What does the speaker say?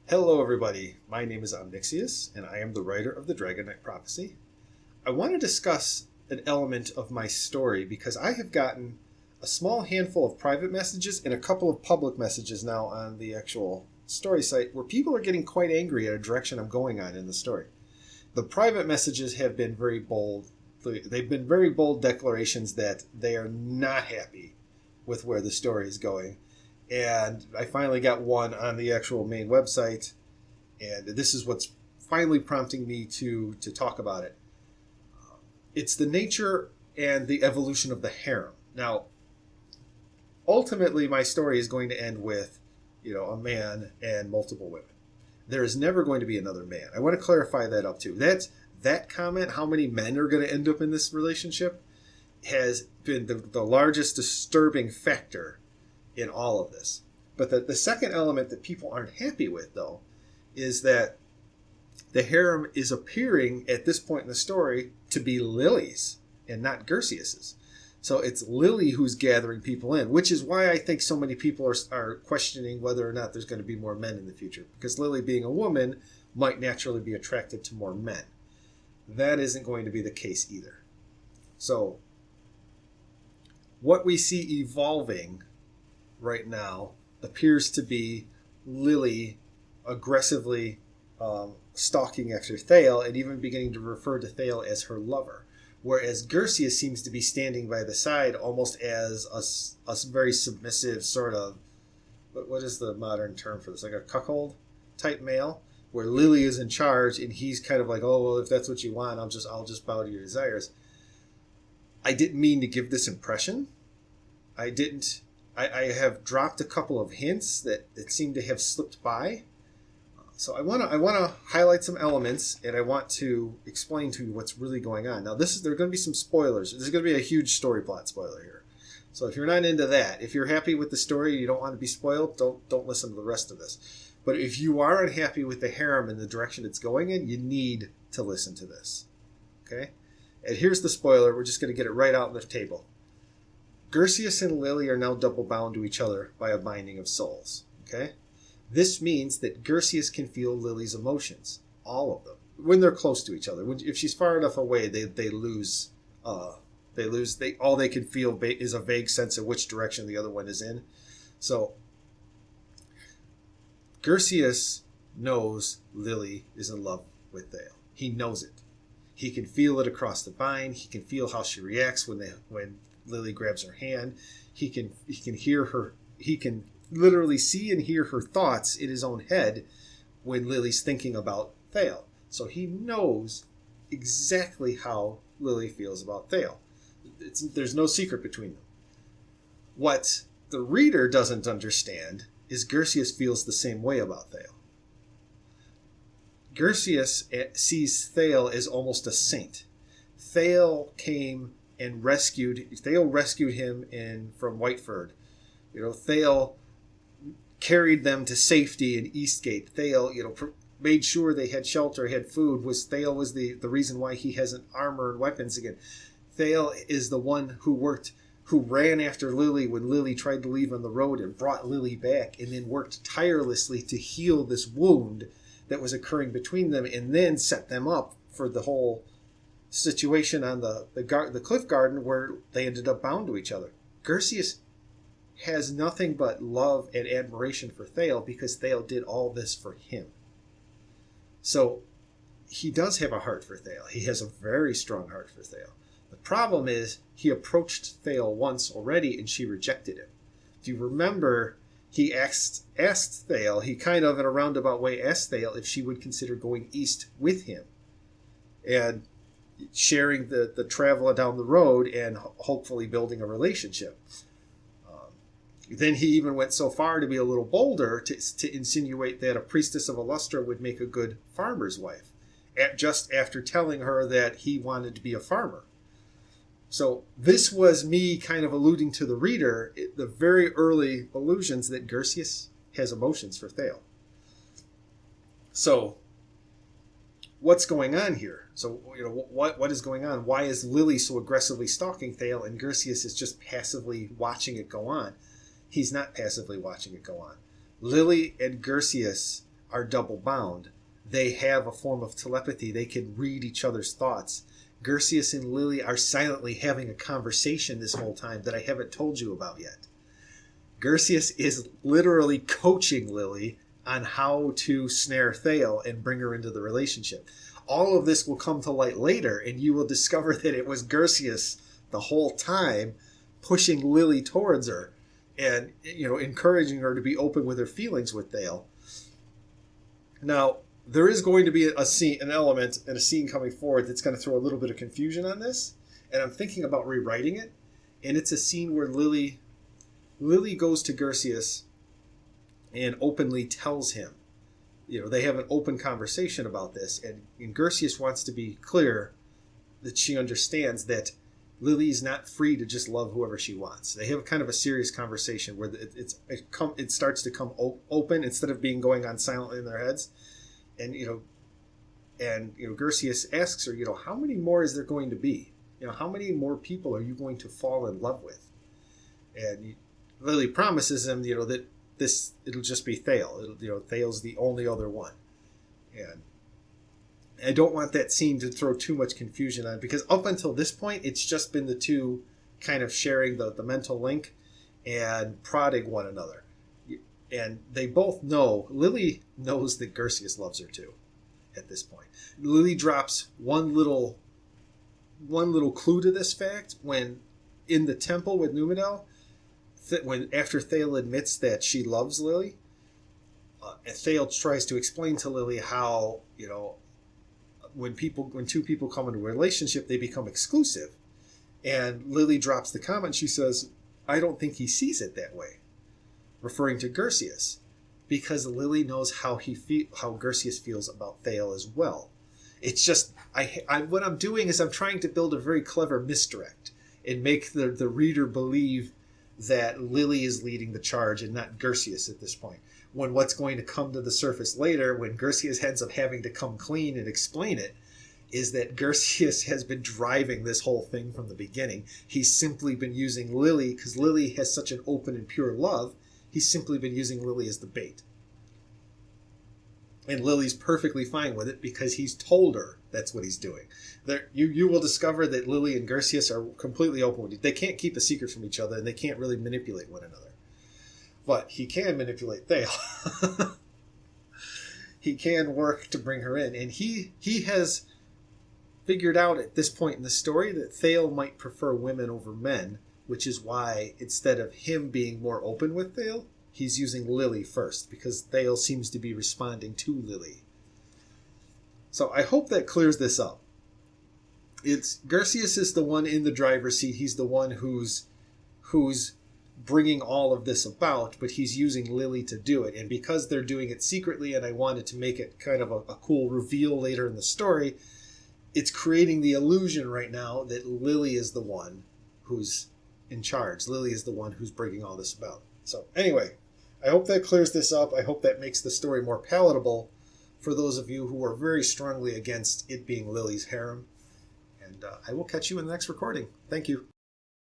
Hello, everybody. My name is Omnixius, and I am the writer of the Dragon Knight Prophecy. I want to discuss an element of my story because I have gotten a small handful of private messages and a couple of public messages now on the actual story site where people are getting quite angry at a direction I'm going on in the story. The private messages have been very bold. They've been very bold declarations that they are not happy with where the story is going. And I finally got one on the actual main website, and this is what's finally prompting me to talk about it. It's the nature and the evolution of the harem. Now, ultimately, my story is going to end with, a man and multiple women. There is never going to be another man. I want to clarify that up too. That comment, how many men are going to end up in this relationship, has been the largest disturbing factor in all of this. But the second element that people aren't happy with, though, is that the harem is appearing at this point in the story to be Lily's and not Gersius's. So it's Lily who's gathering people in, which is why I think so many people are questioning whether or not there's going to be more men in the future. Because Lily, being a woman, might naturally be attracted to more men. That isn't going to be the case either. So what we see evolving right now appears to be Lily aggressively stalking after Thale and even beginning to refer to Thale as her lover, whereas Gersius seems to be standing by the side almost as a very submissive sort of, what is the modern term for this, like a cuckold type male, where Lily is in charge and he's kind of like, oh, well, if that's what you want, I'll just bow to your desires. I didn't mean to give this impression. I have dropped a couple of hints that seem to have slipped by. So I want to highlight some elements, and I want to explain to you what's really going on. Now, there are going to be some spoilers. There's going to be a huge story plot spoiler here. So if you're not into that, if you're happy with the story, you don't want to be spoiled, don't listen to the rest of this. But if you are unhappy with the harem and the direction it's going in, you need to listen to this. Okay? And here's the spoiler. We're just going to get it right out on the table. Gersius and Lily are now double bound to each other by a binding of souls. Okay? This means that Gersius can feel Lily's emotions, all of them, when they're close to each other. If she's far enough away, they lose. All they can feel is a vague sense of which direction the other one is in. So Gersius knows Lily is in love with Thale. He knows it. He can feel it across the bind. He can feel how she reacts when Lily grabs her hand. He can hear her. He can literally see and hear her thoughts in his own head when Lily's thinking about Thale. So he knows exactly how Lily feels about Thale. There's no secret between them. What the reader doesn't understand is Gersius feels the same way about Thale. Gersius sees Thale as almost a saint. Thale rescued him from Whiteford. Thale carried them to safety in Eastgate. Thale, made sure they had shelter, had food. Thale was the reason why he has an armor and weapons again. Thale is the one who ran after Lily when Lily tried to leave on the road and brought Lily back, and then worked tirelessly to heal this wound that was occurring between them, and then set them up for the whole situation on the cliff garden where they ended up bound to each other. Gersius has nothing but love and admiration for Thale because Thale did all this for him. So he does have a heart for Thale. He has a very strong heart for Thale. The problem is he approached Thale once already and she rejected him. If you remember, he asked Thale, he kind of in a roundabout way asked Thale if she would consider going east with him and sharing the travel down the road and hopefully building a relationship. Then he even went so far to be a little bolder to insinuate that a priestess of Illustra would make a good farmer's wife, just after telling her that he wanted to be a farmer. So this was me kind of alluding to the reader, the very early allusions that Gersius has emotions for Thale. So what's going on here? So, what is going on? Why is Lily so aggressively stalking Thale and Gersius is just passively watching it go on? He's not passively watching it go on. Lily and Gersius are double bound. They have a form of telepathy. They can read each other's thoughts. Gersius and Lily are silently having a conversation this whole time that I haven't told you about yet. Gersius is literally coaching Lily on how to snare Thale and bring her into the relationship. All of this will come to light later, and you will discover that it was Gersius the whole time pushing Lily towards her and, encouraging her to be open with her feelings with Thale. Now, there is going to be an element and a scene coming forward that's going to throw a little bit of confusion on this, and I'm thinking about rewriting it. And it's a scene where Lily goes to Gersius and openly tells him, they have an open conversation about this, and Gersius wants to be clear that she understands that Lily's not free to just love whoever she wants. They have kind of a serious conversation where it starts to come open instead of going on silently in their heads. And Gersius asks her, how many more is there going to be? How many more people are you going to fall in love with? And Lily promises him, that it'll just be Thale. Thale's the only other one. And I don't want that scene to throw too much confusion on, because up until this point, it's just been the two kind of sharing the mental link and prodding one another. And they both know, Lily knows that Gersius loves her too at this point. Lily drops one little clue to this fact when in the temple with Numidel, after Thale admits that she loves Lily, Thale tries to explain to Lily how, when two people come into a relationship, they become exclusive. And Lily drops the comment. She says, I don't think he sees it that way, referring to Gersius, because Lily knows how Gersius feels about Thale as well. It's just, what I'm doing is I'm trying to build a very clever misdirect and make the reader believe that Lily is leading the charge and not Gersius at this point. When what's going to come to the surface later, when Gersius ends up having to come clean and explain it, is that Gersius has been driving this whole thing from the beginning. He's simply been using Lily, because Lily has such an open and pure love, he's simply been using Lily as the bait. And Lily's perfectly fine with it because he's told her that's what he's doing. You will discover that Lily and Gersius are completely open with it. They can't keep a secret from each other, and they can't really manipulate one another. But he can manipulate Thale. He can work to bring her in. And he has figured out at this point in the story that Thale might prefer women over men, which is why instead of him being more open with Thale, he's using Lily first, because Thale seems to be responding to Lily. So I hope that clears this up. Gersius is the one in the driver's seat. He's the one who's bringing all of this about, but he's using Lily to do it. And because they're doing it secretly, and I wanted to make it kind of a cool reveal later in the story, it's creating the illusion right now that Lily is the one who's in charge. Lily is the one who's bringing all this about. So anyway, I hope that clears this up. I hope that makes the story more palatable for those of you who are very strongly against it being Lily's harem. And I will catch you in the next recording. Thank you.